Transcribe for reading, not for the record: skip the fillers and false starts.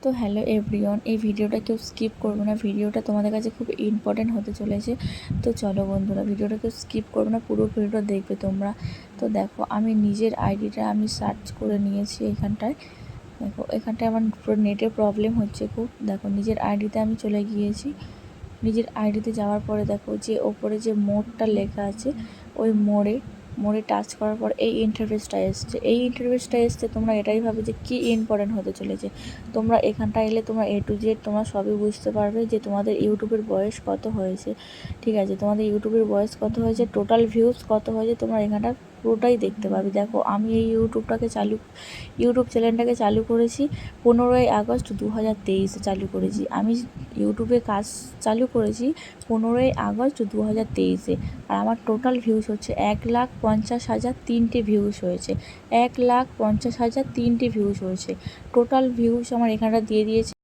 তো hello everyone, এই ভিডিওটা কেউ স্কিপ করবে না। ভিডিওটা তোমাদের কাছে খুব ইম্পর্টেন্ট হতে চলেছে। তো চলো বন্ধুরা, ভিডিওটা কেউ স্কিপ করবে না, পুরো ভিডিওটা দেখবে তোমরা। তো দেখো, আমি নিজের আইডিটা আমি সার্চ করে নিয়েছি এখানটায়। দেখো, এখানটায় আমার পুরো নেটের প্রবলেম হচ্ছে খুব। দেখো, নিজের আইডিতে আমি চলে গিয়েছি। নিজের আইডিতে যাওয়ার পরে দেখো যে ওপরে যে মোড়টা লেখা আছে, ওই মোড়ে টাচ করার পর এই ইন্টারফেসটা এসছে। তোমরা এটাই ভাবে যে কী ইম্পর্টেন্ট হতে চলেছে। তোমরা এখানটা এলে তোমরা A to Z তোমরা সবই বুঝতে পারবে যে তোমাদের ইউটিউবের বয়স কত হয়েছে। ঠিক আছে, তোমাদের ইউটিউবের বয়স কত হয়েছে, টোটাল ভিউজ কত হয়েছে, তোমরা এখানটা পুরোটাই দেখতে পাবে। দেখো, আমি এই ইউটিউব চ্যানেলটাকে চালু করেছি 15ই আগস্ট 2023 চালু করেছি। আমি ইউটিউবে কাজ চালু করেছি 15ই আগস্ট 2023-এ। আর আমার টোটাল ভিউজ হচ্ছে 1,50,003টে ভিউজ হয়েছে। 1,50,003টে ভিউজ হয়েছে। টোটাল ভিউজ আমার এখানটা দিয়ে দিয়েছে